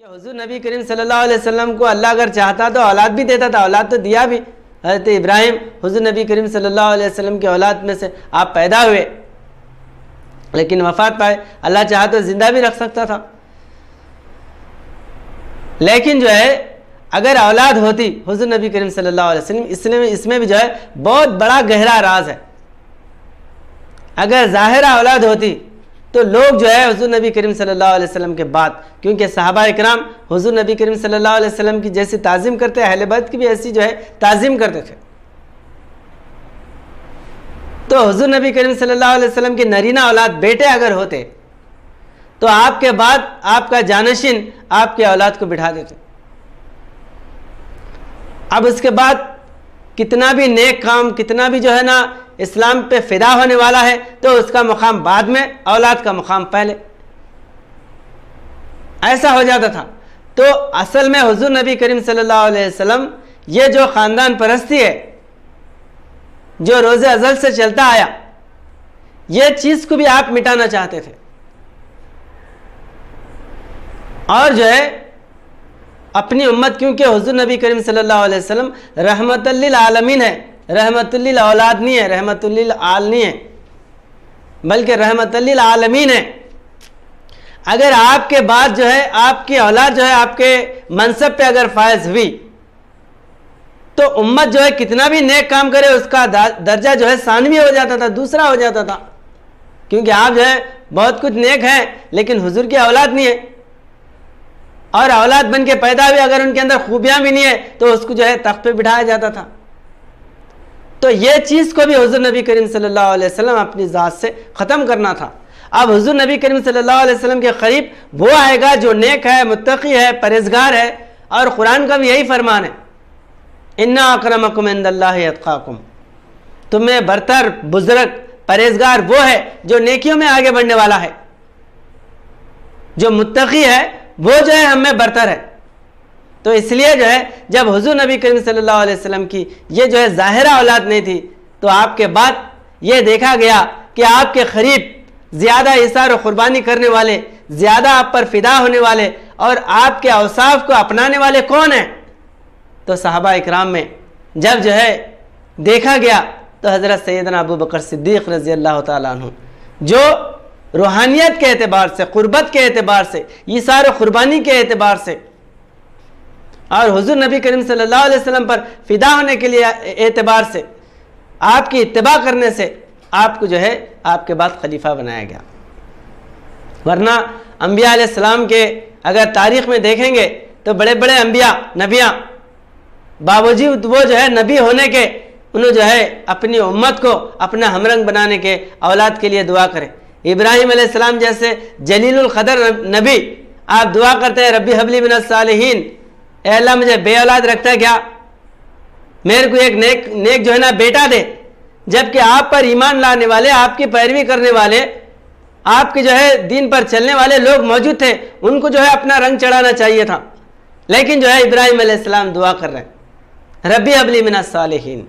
कि हुजूर नबी करीम सल्लल्लाहु अलैहि वसल्लम को अल्लाह अगर चाहता तो औलाद भी देता था, औलाद तो दिया भी। हज़रत इब्राहिम हुजूर नबी करीम सल्लल्लाहु अलैहि वसल्लम की औलाद में से आप पैदा हुए, लेकिन वफ़ात पाए। अल्लाह चाहा तो ज़िंदा भी रख सकता था, लेकिन जो है अगर औलाद होती हुजूर नबी करीम सल्लल्लाहु अलैहि वसल्लम, इसमें भी जो है बहुत बड़ा गहरा राज है। अगर ज़ाहिरा औलाद होती तो लोग जो है हुजूर नबी करीम सल्लल्लाहु अलैहि वसल्लम के बाद, क्योंकि सहाबा इकराम हुजूर नबी करीम सल्लल्लाहु अलैहि वसल्लम की जैसी ताज़ीम करते हैं, अहले बैत की भी ऐसी जो है ताज़ीम करते थे। तो हुजूर नबी करीम सल्लल्लाहु अलैहि वसल्लम की नरीना औलाद बेटे अगर होते तो आपके बाद आपका जानशीन आपके औलाद को बिठा देते। अब उसके बाद कितना भी नेक काम, कितना भी जो है ना इस्लाम पे फिदा होने वाला है, तो उसका मुकाम बाद में, औलाद का मुकाम पहले, ऐसा हो जाता था। तो असल में हुजूर नबी करीम सल्लल्लाहु अलैहि वसल्लम ये जो ख़ानदान परस्ती है जो रोज़े अज़ल से चलता आया, ये चीज़ को भी आप मिटाना चाहते थे। और जो है अपनी उम्मत, क्योंकि हुजूर नबी करीम सल्लल्लाहु अलैहि वसल्लम रहमतुल लिल आलमीन है, रहमतुल लिल औलाद नहीं है, रहमतुल लिल आल नहीं है, बल्कि रहमतुल लिल आलमीन है। अगर आपके बाद जो है आपकी औलाद जो है आपके मनसब पे अगर फायज हुई तो उम्मत जो है कितना भी नेक काम करे उसका दर्जा जो है सानवी हो जाता था, दूसरा हो जाता था। क्योंकि आप जो है बहुत कुछ नेक हैं लेकिन हुजूर की औलाद नहीं है, और औलाद बन के पैदा हुई अगर उनके अंदर खूबियां भी नहीं है तो उसको जो है तख्त पे बिठाया जाता था। तो ये चीज़ को भी हुजूर नबी करीम सल्लल्लाहु अलैहि वसल्लम अपनी ज़ात से ख़त्म करना था। अब हुजूर नबी करीम सल्लल्लाहु अलैहि वसल्लम के करीब वो आएगा जो नेक है, मुत्तकी है, परहेज़गार है। और कुरान का भी यही फरमान है, इन्ना अक्रमकुम इंदल्लाहि अत्काकुम, तुम्हें बरतर, बुजुर्ग, परहेज़गार वो है जो नेकियों में आगे बढ़ने वाला है, जो मुत्तकी है वो जो है हमें बरतर है। तो इसलिए जो है जब हुजूर नबी करीम सल्लल्लाहु अलैहि वसल्लम की ये जो है ज़ाहिरा औलाद नहीं थी, तो आपके बाद ये देखा गया कि आपके करीब ज़्यादा इसार और क़ुरबानी करने वाले, ज़्यादा आप पर फ़िदा होने वाले और आपके औसाफ को अपनाने वाले कौन हैं? तो सहाबा इकराम में जब जो है देखा गया तो हज़रत सैयदना अबू बकर सिद्दीक़ रज़ी अल्लाह ताला अन्हु, जो रूहानियत के एतबार से, क़ुरबत के एतबार से, इसार और क़ुरबानी के एतबार से और हुजूर नबी करीम सल्लल्लाहु अलैहि वसल्लम पर फ़िदा होने के लिए एतबार से, आपकी इत्तिबा करने से आपको जो है आपके बाद खलीफा बनाया गया। वरना अंबिया अलैहिस्सलाम के अगर तारीख़ में देखेंगे तो बड़े बड़े अंबिया, नबियाँ, बावजूद वो जो है नबी होने के, उन्होंने जो है अपनी उम्मत को अपना हमरंग बनाने के, औलाद के लिए दुआ करें। इब्राहिम अलैहिस्सलाम जैसे जलीलुल क़दर नबी, आप दुआ करते हैं रब्बी हबली मिनस सालिहीन, ए अल्लाह मुझे बे औलाद रखता है क्या, मेरे को एक नेक जो है ना बेटा दे। जबकि आप पर ईमान लाने वाले, आपकी पैरवी करने वाले, आपके जो है दीन पर चलने वाले लोग मौजूद थे, उनको जो है अपना रंग चढ़ाना चाहिए था। लेकिन जो है इब्राहिम अलैहिस्सलाम दुआ कर रहे हैं रब्बी हबली मिनस सालिहीन।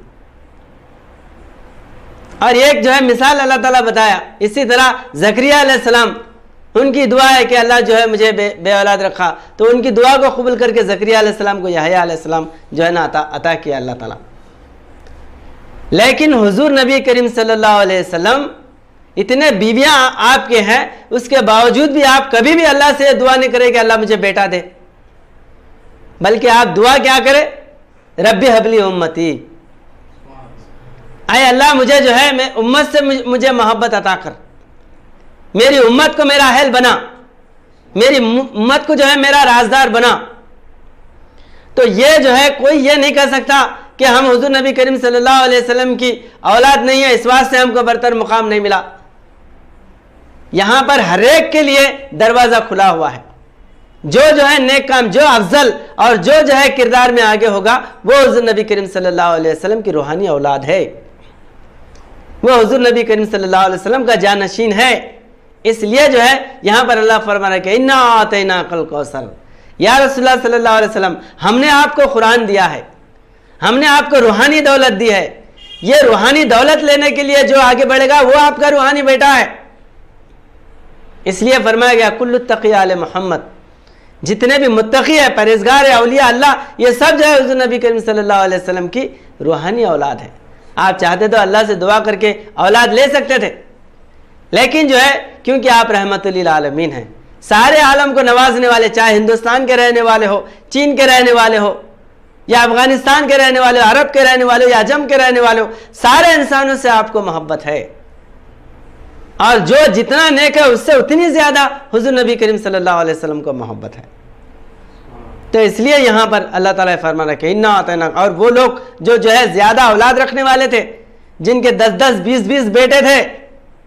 और एक जो है मिसाल अल्लाह ताला बताया, इसी तरह ज़करिया अलैहिस्सलाम, उनकी दुआ है कि अल्लाह जो है मुझे बे औलाद रखा, तो उनकी दुआ को कबूल करके ज़करिया अलैहिस्सलाम को यहया अलैहिस्सलाम जो है ना अता किया अल्लाह ताला। लेकिन हुजूर नबी करीम सल्लल्लाहु अलैहि वसल्लम, इतने बीवियाँ आपके हैं, उसके बावजूद भी आप कभी भी अल्लाह से दुआ नहीं करें कि अल्लाह मुझे बेटा दे, बल्कि आप दुआ क्या करें, रब्बी हबली उम्मती, आए अल्लाह मुझे जो है मैं उम्मत से मुझे मोहब्बत अता कर, मेरी उम्मत को मेरा अहल बना, मेरी उम्मत को जो है मेरा राजदार बना। तो ये जो है कोई ये नहीं कह सकता कि हम हुजूर नबी करीम सल्लल्लाहु अलैहि वसल्लम की औलाद नहीं है, इस बात से हमको बरतर मुकाम नहीं मिला। यहाँ पर हर एक के लिए दरवाज़ा खुला हुआ है। जो है नेक काम, जो अफजल और जो है किरदार में आगे होगा, वो हुजूर नबी करीम सल्लल्लाहु अलैहि वसल्लम की रूहानी औलाद है, वो हुजूर नबी करीम सल्लल्लाहु अलैहि वसल्लम का जानशीन है। इसलिए जो है यहाँ पर अल्लाह फरमा रहा है कि इन्ना आतैना कल कौसर, या रसूलुल्लाह सल्लल्लाहु अलैहि वसल्लम, हमने आपको कुरान दिया है, हमने आपको रूहानी दौलत दी है। ये रूहानी दौलत लेने के लिए जो आगे बढ़ेगा वो आपका रूहानी बेटा है। इसलिए फरमाया गया कुल्लु तक़ी आले मोहम्मद, जितने भी मुत्तकी है, परहेजगार है, औलिया अल्लाह, ये सब जो है हुजूर नबी करीम सल्लल्लाहु अलैहि वसल्लम की रूहानी औलाद है। आप चाहते तो अल्लाह से दुआ करके औलाद ले सकते थे, लेकिन जो है क्योंकि आप रहमतुल लिल आलमीन हैं, सारे आलम को नवाजने वाले, चाहे हिंदुस्तान के रहने वाले हो, चीन के रहने वाले हो, या अफगानिस्तान के रहने वाले हो, अरब के रहने वाले हो, या अजम के रहने वाले हो, सारे इंसानों से आपको मोहब्बत है, और जो जितना नेक है उससे उतनी ज्यादा हुजूर नबी करीम सल्लल्लाहु अलैहि वसल्लम को मोहब्बत है। तो इसलिए यहां पर अल्लाह ताला फरमा रहा है इन्ना आतना, और वो लोग जो है ज्यादा औलाद रखने वाले थे, जिनके 10-10, 20-20 बेटे थे,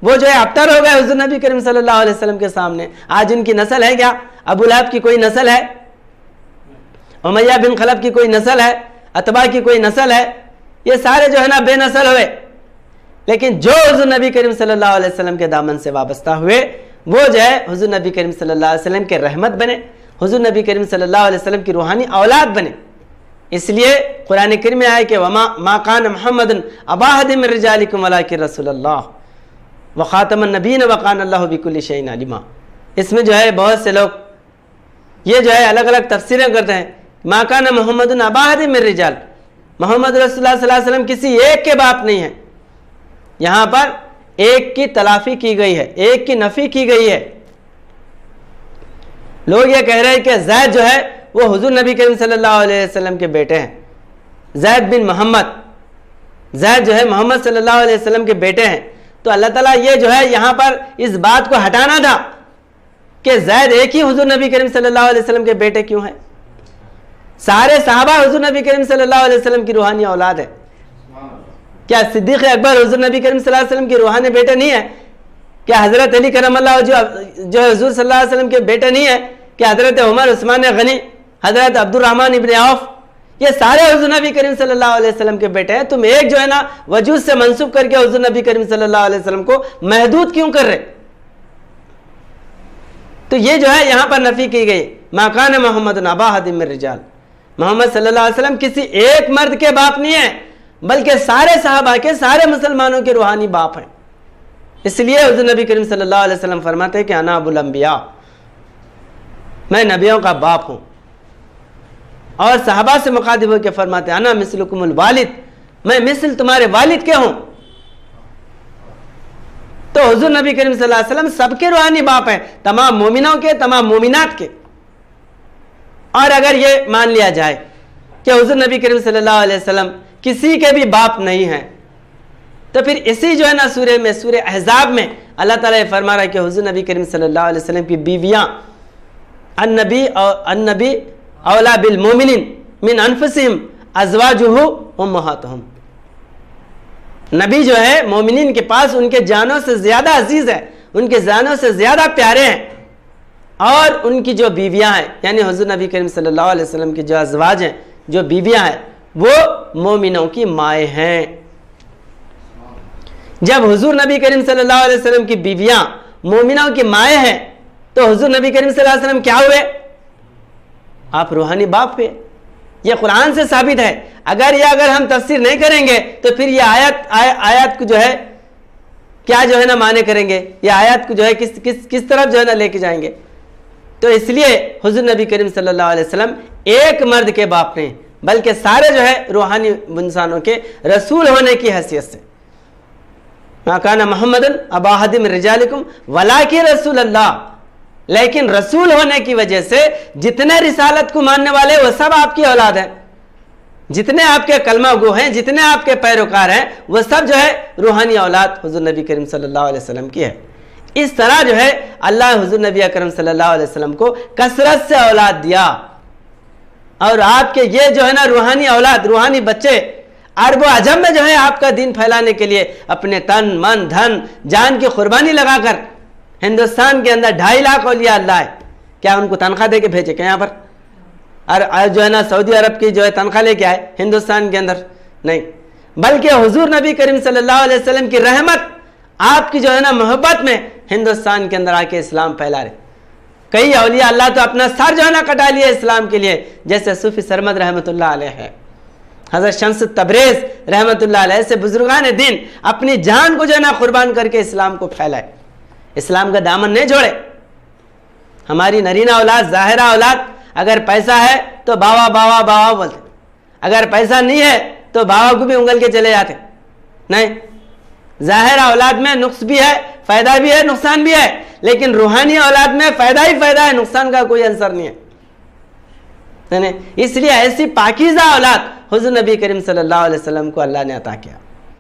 वो जो है अबतर हो गए हुजूर नबी करीम सल्लल्लाहु अलैहि वसल्लम के सामने। आज उनकी नस्ल है क्या? अबू लहब की कोई नस्ल है? उमैया बिन खलब की कोई नस्ल है? अतबा की कोई नस्ल है? ये सारे जो है ना बेनस्ल हुए। लेकिन जो हुजूर नबी करीम सल्लल्लाहु अलैहि वसल्लम के दामन से वाबस्ता हुए, वो जो है हुजूर नबी करीम सल्लल्लाहु अलैहि वसल्लम के रहमत बने, हुजूर नबी करीम सल्लल्लाहु अलैहि वसल्लम की रूहानी औलाद बने। इसलिए कुरान करीम में आया कि वमा मा कान मुहम्मदन अबा अहदिम मिन रिजालिकुम वलाकिन रसूलुल्लाह व खातमुन नबीय्यीन व कान अल्लाहु बिकुल्लि शैइन अलीमा। इसमें जो है बहुत से लोग ये जो है अलग अलग तफसीरें करते हैं। मा कान मुहम्मदन अबा अहदिम मिन रिजाल, मोहम्मद रसूलुल्लाह सल्लल्लाहु अलैहि वसल्लम किसी एक के बाप नहीं है। यहां पर एक की तलाफी की गई है, एक की नफी की गई है। लोग ये कह रहे हैं कि जैद जो है वो हुजूर नबी करीम सल्लल्लाहु अलैहि वसल्लम के बेटे हैं, जैद बिन मोहम्मद, जैद जो है मोहम्मद सल्लल्लाहु अलैहि वसल्लम के बेटे हैं। तो अल्लाह ताला ये जो है यहां पर इस बात को हटाना था कि जैद एक ही हुजूर नबी करीम सल्लल्लाहु अलैहि वसल्लम के बेटे क्यों हैं? सारे सहाबा हुजूर नबी करीम सल्लल्लाहु अलैहि वसल्लम की रूहानी औलाद है। क्या सिद्दीक़ अकबर हुजूर नबी करीम सल्लल्लाहु अलैहि वसल्लम के रूहानी बेटे नहीं है? क्या हजरत अली करमल्लाहु जो हुजूर सल्लल्लाहु अलैहि वसल्लम के बेटे नहीं है? क्या हजरत उमर, उस्मान गनी, हजरत अब्दुर्रहमान इब्न औफ, ये सारे हुजूर नबी करीम सल्लल्लाहु अलैहि वसल्लम के बेटे हैं। तुम एक जो है ना वजूद से मंसूब करके हुजूर नबी करीम सल्लल्लाहु अलैहि वसल्लम को महदूद क्यों कर रहे? तो ये जो है यहां पर नफी की गई। मा कान मुहम्मदन अबा अहदिम मिन रिजाल, मोहम्मद सल्लल्लाहु अलैहि वसल्लम किसी एक मर्द के बाप नहीं है, बल्कि सारे सहाबा के, सारे मुसलमानों के रूहानी बाप हैं। इसलिए हुजूर नबी करीम सल्लल्लाहु अलैहि वसल्लम फरमाते हैं कि अना अबुल अंबिया, मैं नबियों का बाप हूं। और सहाबा से मुखातिब होकर फरमाते हैं अना मिसलुकुमुल वालिद, मैं मिसल तुम्हारे वालिद के हूं। तो हुजूर नबी करीम सल्लल्लाहु अलैहि वसल्लम सबके रूहानी बाप हैं, तमाम मोमिनों के, तमाम मोमिनात के। और अगर ये मान लिया जाए कि हुजूर नबी करीम सल्लल्लाहु अलैहि वसल्लम किसी के भी बाप नहीं है, तो फिर इसी जो है ना सूरह अहज़ाब में अल्लाह ताला ये फरमा रहा है कि हुजूर नबी करीम सल्लल्लाहु अलैहि वसल्लम की बीवियां अन्नबी औला बिल मोमिनिन मिन अनफुसिहिम अज़वाजुहु उम्महातुहुम। नबी जो है मोमिनिन के पास उनके जानों से ज्यादा अजीज है, उनके जानों से ज्यादा प्यारे हैं। और उनकी जो बीवियां हैं, यानी हुजूर नबी करीम सल्लल्लाहु अलैहि वसल्लम की जो अज़वाज हैं, जो बीवियां हैं, वो मोमिनों की माएँ हैं। जब हुजूर नबी करीम सल्लल्लाहु अलैहि वसल्लम की बीवियां मोमिनों की माएँ हैं, तो हुजूर नबी करीम सल्लल्लाहु अलैहि वसल्लम क्या हुए? आप रूहानी बाप हुए। यह कुरान से साबित है। अगर हम तफसीर नहीं करेंगे तो फिर ये आयत को जो है क्या जो है ना माने करेंगे, ये आयत को जो है किस तरफ जो है ना लेके जाएंगे। तो इसलिए हुजूर नबी करीम सल्लल्लाहु अलैहि वसल्लम एक मर्द के बाप नहीं, बल्कि सारे जो है रूहानी इंसानों के रसूल होने की हैसियत से। मा काना मुहम्मदन अबा अहदिम मिन रिजालिकुम वलाकिन रसूलुल्लाह, लेकिन रसूल होने की वजह से जितने रिसालत को मानने वाले वो सब आपकी औलाद हैं, जितने आपके कलमा गो हैं, जितने आपके पैरोकार हैं, वो सब जो है रूहानी औलाद हुजूर नबी करीम सल्लल्लाहु अलैहि वसल्लम की है। इस तरह जो है अल्लाह हुजूर नबी अकरम सल्लल्लाहु अलैहि वसल्लम को कसरत से औलाद दिया। और आपके ये जो है ना रूहानी औलाद, रूहानी बच्चे अरब अजम में जो है आपका दीन फैलाने के लिए अपने तन, मन, धन, जान की कुर्बानी लगाकर हिंदुस्तान के अंदर 2.5 लाख औलिया अल्लाह है। क्या उनको तनख्वाह दे के भेजे क्या यहाँ पर? और जो है ना सऊदी अरब की जो है तनख्वाह लेके आए हिंदुस्तान के अंदर? नहीं, बल्कि हुजूर नबी करीम सल्लल्लाहु अलैहि वसल्लम की रहमत, आपकी जो है ना मोहब्बत में हिंदुस्तान के अंदर आके इस्लाम फैला रहे। कई औलिया अल्लाह तो अपना सर जो है ना कटा लिया इस्लाम के लिए, जैसे सूफी सरमद रहमतुल्लाह अलैह है, हजरत शम्स तबरेज रहमतुल्लाह अलैह से बुजुर्गान दीन अपनी जान को जो है ना कुर्बान करके इस्लाम को फैलाए, इस्लाम का दामन नहीं छोड़े। हमारी नरीना औलाद, ज़ाहिरा औलाद, अगर पैसा है तो बाबा बाबा बाबा बोलते, अगर पैसा नहीं है तो बाबा को भी उंगल के चले जाते। नहीं, ज़ाहिरा औलाद में नुक्स भी है, फ़ायदा भी है, नुकसान भी है, लेकिन रूहानी औलाद में फ़ायदा ही फ़ायदा है, नुकसान का कोई अंसर नहीं है। इसलिए ऐसी पाकीज़ा औलाद हुज़ूर नबी करीम सल्लल्लाहु अलैहि वसल्लम को अल्लाह ने अता किया।